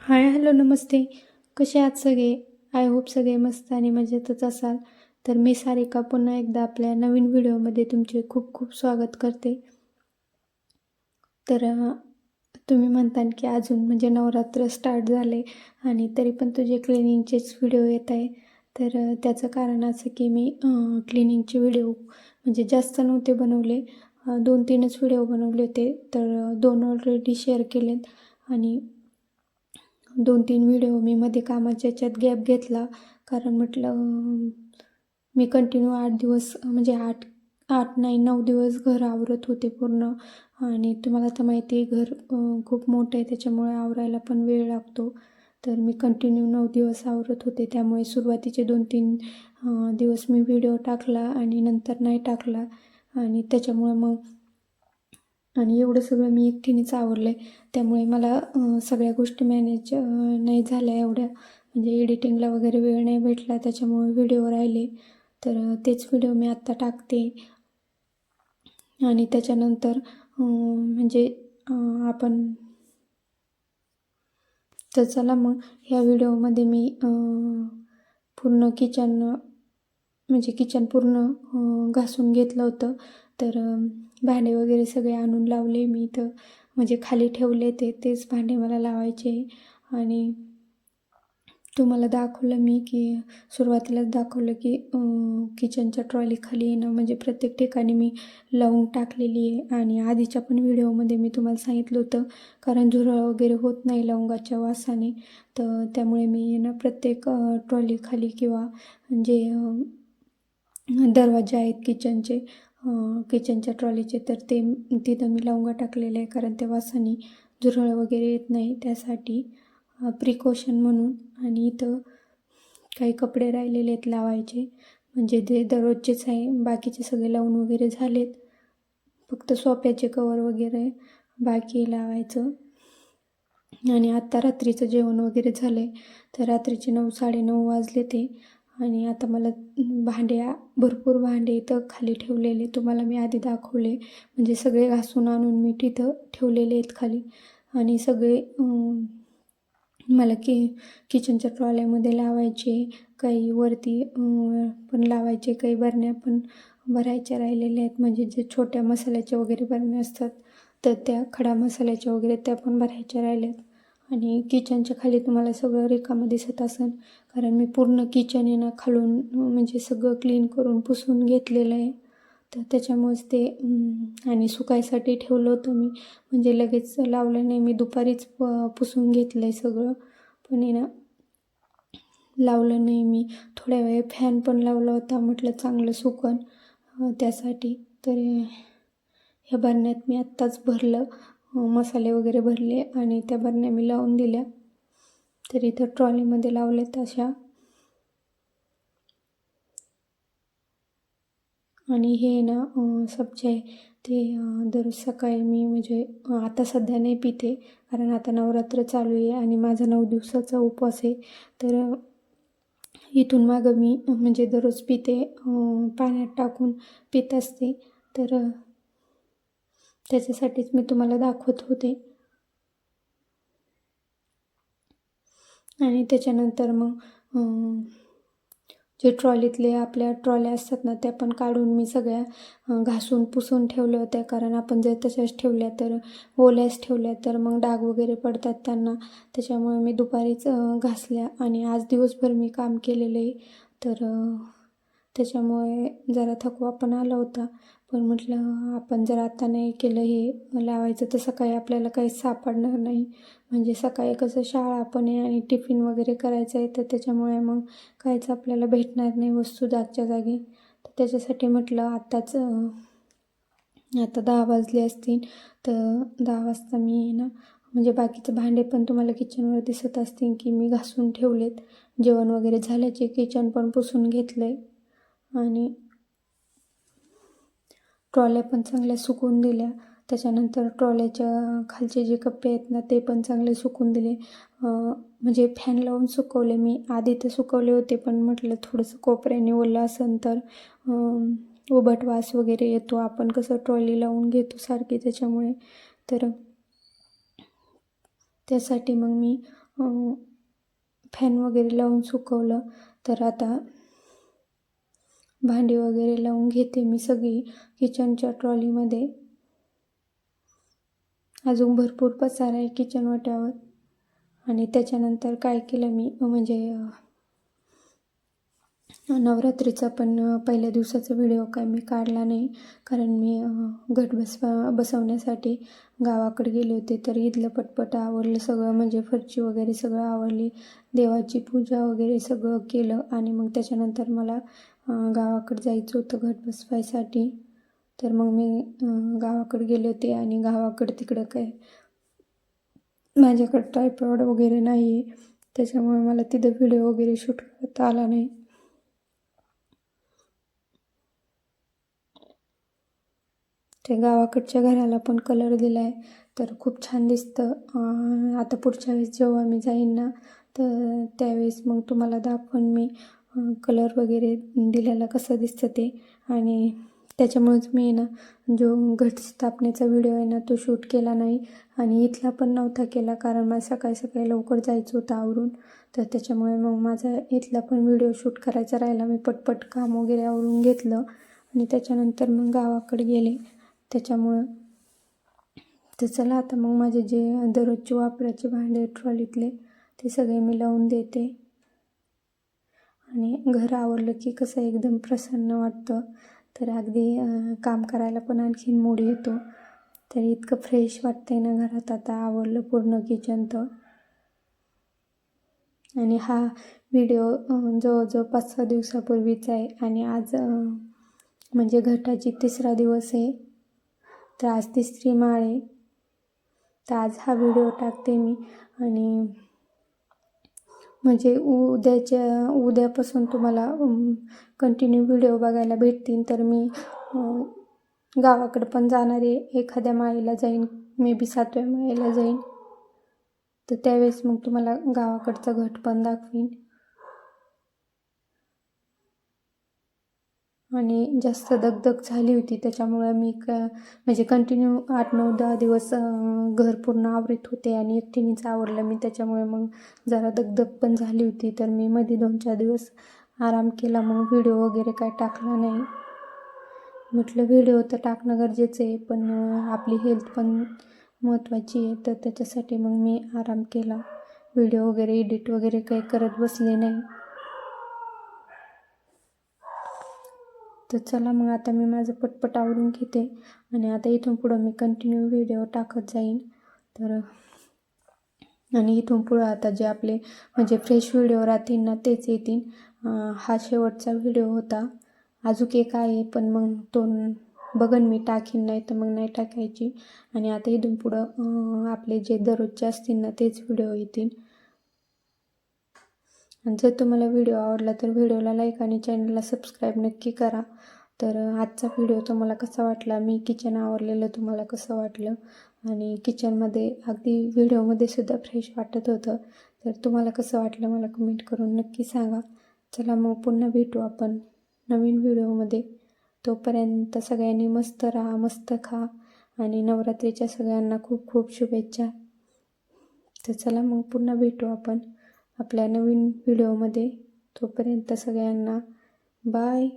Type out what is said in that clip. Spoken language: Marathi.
हाय, हॅलो, नमस्ते. कसे आहात सगळे? आय होप सगळे मस्त आणि मजेतच असाल. तर मी सारिका पुन्हा एकदा आपल्या नवीन व्हिडिओमध्ये तुमचे खूप खूप स्वागत करते. तर तुम्ही म्हणताल की अजून म्हणजे नवरात्र स्टार्ट झाले आणि तरी पण तुझे क्लिनिंगचेच व्हिडिओ येत आहे. तर त्याचं कारण असं की मी क्लिनिंगचे व्हिडिओ म्हणजे जास्त नव्हते बनवले. 2-3च व्हिडिओ बनवले होते. तर 2 ऑलरेडी शेअर केलेत आणि 2-3 व्हिडिओ मी मध्ये कामाच्या ह्याच्यात गॅप घेतला. कारण म्हटलं मी कंटिन्यू 8 दिवस म्हणजे 8 नाही 9 दिवस घर आवरत होते पूर्ण. आणि तुम्हाला तर माहिती आहे घर खूप मोठं आहे, त्याच्यामुळे आवरायला पण वेळ लागतो. तर मी कंटिन्यू 9 दिवस आवरत होते. त्यामुळे सुरुवातीचे 2-3 दिवस मी व्हिडिओ टाकला आणि नंतर नाही टाकला. आणि त्याच्यामुळे मग आणि एवढं सगळं मी एकटीनेच आवरलं आहे. त्यामुळे मला सगळ्या गोष्टी मॅनेज नाही झाल्या एवढ्या. म्हणजे एडिटिंगला वगैरे वेळ नाही भेटला, त्याच्यामुळे व्हिडिओ राहिले. तर तेच व्हिडिओ मी आत्ता टाकते. आणि त्याच्यानंतर म्हणजे आपण तर चला मग ह्या व्हिडिओमध्ये मी पूर्ण किचन म्हणजे किचन पूर्ण घासून घेतलं होतं. तर भांडे वगैरे सगळे आणून लावले मी इथं, म्हणजे खाली ठेवले तेच भांडे मला लावायचे. आणि तुम्हाला दाखवलं मी की सुरुवातीलाच दाखवलं की किचनच्या ट्रॉलीखाली आहे ना, म्हणजे प्रत्येक ठिकाणी मी लवंग टाकलेली आहे. आणि आधीच्या पण व्हिडिओमध्ये मी तुम्हाला सांगितलं होतं, कारण झुरळ वगैरे होत नाही लवंगाच्या वासाने. तर त्यामुळे मी ना प्रत्येक ट्रॉलीखाली किंवा जे दरवाजे आहेत किचनचे, किचनच्या ट्रॉलीचे, तर तिथं मी लवंगा टाकलेलं आहे. कारण त्या वासाने झुरळ वगैरे येत नाही, त्यासाठी प्रिकॉशन म्हणून. आणि इथं काही कपडे राहिलेले आहेत लावायचे, म्हणजे ते दररोजचेच आहे. बाकीचे सगळे लावून वगैरे झालेत, फक्त सोफ्याचे कवर वगैरे बाकी लावायचं. आणि आत्ता रात्रीचं जेवण वगैरे झालं आहे. तर रात्रीचे 9-9:30 वाजले ते. आणि आता मला भरपूर भांडे इथं खाली ठेवलेले तुम्हाला मी आधी दाखवले, म्हणजे सगळे घासून आणून मी तिथं ठेवलेले आहेत खाली. आणि सगळे मला किचनच्या ट्रॉल्यामध्ये लावायचे, काही वरती पण लावायचे, काही बरण्या पण भरायच्या राहिलेल्या आहेत. म्हणजे जे छोट्या मसाल्याच्या वगैरे बरण्या असतात, तर त्या खडा मसाल्याच्या वगैरे त्या पण भरायच्या राहिल्यात. आणि किचनच्या खाली तुम्हाला सगळं रिकामं दिसत असेल, कारण मी पूर्ण किचन आहे ना खालून म्हणजे सगळं क्लीन करून पुसून घेतलेलं आहे. तर त्याच्यामुळेच ते आणि सुकायसाठी ठेवलं होतं मी, म्हणजे लगेच लावलं नाही मी, दुपारीच पुसून घेतलं आहे सगळं. पण आहे ना लावलं नाही मी. थोड्या वेळ फॅन पण लावला होता, म्हटलं चांगलं सुकन त्यासाठी. तर ह्या बरण्यात मी आत्ताच भरलं, मसाले वगैरे भरले आणि त्या बरण्या मी लावून दिल्या. तर इथं ट्रॉलीमध्ये लावल्यात अशा. आणि हे ना सब्जा आहे ते दररोज सकाळी मी म्हणजे आता सध्या नाही पिते, कारण आता नवरात्र चालू आहे आणि माझा 9 दिवसाचा उपवास आहे. तर इथून मागं मी म्हणजे दररोज पिते, पाण्यात टाकून पित असते. तर त्याच्यासाठीच मी तुम्हाला दाखवत होते. आणि त्याच्यानंतर मग जे ट्रॉलीतले आपल्या ट्रॉल्या असतात ना, त्या पण काढून मी सगळ्या घासून पुसून ठेवल्या होत्या. कारण आपण जर तशाच ठेवल्या तर ओल्याच ठेवल्या तर मग डाग वगैरे पडतात त्यांना. त्याच्यामुळे मी दुपारीच घासल्या. आणि आज दिवसभर मी काम केलेलं आहे, तर त्याच्यामुळे जरा थकवा पण आला होता. पण म्हटलं आपण जर आता नाही केलं हे लावायचं तर सकाळी आपल्याला काहीच सापडणार नाही. म्हणजे सकाळी कसं शाळा पण आहे आणि टिफिन वगैरे करायचं आहे, तर त्याच्यामुळे मग काहीच आपल्याला भेटणार नाही वस्तू जागच्या जागी. तर त्याच्यासाठी म्हटलं आत्ताच आता 10 वाजले असतील, तर 10 वाजता मी ना म्हणजे बाकीचे भांडे पण तुम्हाला किचनवर दिसत असतील की मी घासून ठेवलेत. जेवण वगैरे झाल्याचे किचन पण पुसून घेतलं आहे. आणि ट्रॉल्या पण चांगल्या सुकवून दिल्या. त्याच्यानंतर ट्रॉल्याच्या खालचे जे कप्पे आहेत ना, ते पण चांगले सुकवून दिले. म्हणजे फॅन लावून सुकवले मी. आधी तर सुकवले होते, पण म्हटलं थोडंसं कोपऱ्याने ओलं असेल तर उबट वास वगैरे येतो. आपण कसं ट्रॉली लावून घेतो सारखी, त्याच्यामुळे. तर त्यासाठी मग मी फॅन वगैरे लावून सुकवलं. तर आता भांडी वगैरे लावून घेते मी सगळी किचनच्या ट्रॉलीमध्ये. अजून भरपूर पसारा आहे किचन वाट्यावर. आणि त्याच्यानंतर काय केलं मी म्हणजे नवरात्रीचा पण पहिल्या दिवसाचा व्हिडिओ काय मी काढला नाही, कारण मी घट बसवण्यासाठी गावाकडे गेले होते. तर इथलं पटपट आवरलं सगळं, म्हणजे फरची वगैरे सगळं आवरली, देवाची पूजा वगैरे सगळं केलं. आणि मग त्याच्यानंतर मला गावाकडे जायचं होतं घट बसवायसाठी. तर मग मी गावाकडे गेले होते. आणि गावाकडे तिकडं काय माझ्याकडे ट्रायपॉड वगैरे नाही आहे, त्याच्यामुळे मला तिथं व्हिडिओ वगैरे शूट करता आला नाही. ते गावाकडच्या घराला पण कलर दिला आहे, तर खूप छान दिसतं. आता पुढच्या वेळेस जेव्हा मी जाईन ना, तर त्यावेळेस मग तुम्हाला दाखवून मी कलर वगैरे दिलेला कसं दिसतं ते. आणि त्याच्यामुळेच मी ना जो घट स्थापनेचा व्हिडिओ आहे ना तो शूट केला नाही. आणि इथला पण नव्हता केला, कारण मला सकाळी सकाळी लवकर जायचं होतं आवरून. तर त्याच्यामुळे मग माझा इथला पण व्हिडिओ शूट करायचा राहिला. मी पटपट काम वगैरे आवरून घेतलं आणि त्याच्यानंतर मग गावाकडे गेले. त्याच्यामुळं तर चला आता मग माझे जे दररोजचे वापराचे भांडे ट्रॉलीतले ते सगळे मी लावून देते. आणि घर आवरलं की कसं एकदम प्रसन्न वाटतं. तर अगदी काम करायला पण आणखीन मूड येतो. तर इतकं फ्रेश वाटतंय ना घरात आता आवरलं पूर्ण किचन तर. आणि हा व्हिडिओ जवळजवळ 5-6 दिवसापूर्वीचा आहे. आणि आज म्हणजे घटाची 3रा दिवस आहे. तर आज 3री माळ आहे. तर आज हा व्हिडिओ टाकते मी. आणि म्हणजे उद्यापासून तुम्हाला कंटिन्यू व्हिडिओ बघायला भेटतील. तर मी गावाकडे पण जाणार आहे, एखाद्या माळेला जाईन, मे बी 7व्या माळेला जाईन. तर त्यावेळेस मग तुम्हाला गावाकडचा घट पण दाखवीन. आणि जास्त दगदग झाली होती, त्याच्यामुळे मी म्हणजे कंटिन्यू 8-9-10 दिवस घर पूर्ण आवरीत होते आणि एकटीनेच आवरलं मी. त्याच्यामुळे मग जरा दगदग पण झाली होती. तर मी मध्ये 2-4 दिवस आराम केला, मग व्हिडिओ वगैरे काय टाकला नाही. म्हटलं व्हिडिओ तर टाकणं गरजेचं आहे, पण आपली हेल्थ पण महत्त्वाची आहे. तर त्याच्यासाठी मग मी आराम केला. व्हिडिओ वगैरे एडिट वगैरे काही करत बसले नाही. तर चला मग आता मी माझं पटपट आवरून घेते. आणि आता इथून पुढं मी कंटिन्यू व्हिडिओ टाकत जाईन. तर आणि इथून पुढं आता जे आपले म्हणजे फ्रेश व्हिडिओ राहतील ना तेच येतील. हा शेवटचा व्हिडिओ होता. अजून एक आहे, पण मग तो बघन मी टाकीन, नाही तर मग नाही टाकायची. आणि आता इथून पुढं आपले जे दररोजचे असतील ना तेच व्हिडिओ येतील. आणि जर तुम्हाला व्हिडिओ आवडला तर व्हिडिओला लाईक आणि चॅनलला सबस्क्राईब नक्की करा. तर आजचा व्हिडिओ तुम्हाला कसा वाटला, मी किचन आवरलेलं तुम्हाला कसं वाटलं, आणि किचनमध्ये अगदी व्हिडिओमध्ये सुद्धा फ्रेश वाटत होतं. तर तुम्हाला कसं वाटलं मला कमेंट करून नक्की सांगा. चला मग पुन्हा भेटू आपण नवीन व्हिडिओमध्ये. तोपर्यंत सगळ्यांनी मस्त राहा, मस्त खा. आणि नवरात्रीच्या सगळ्यांना खूप खूप शुभेच्छा. तर चला मग पुन्हा भेटू आपण आपल्या नवीन व्हिडिओमध्ये. तोपर्यंत सगळ्यांना बाय.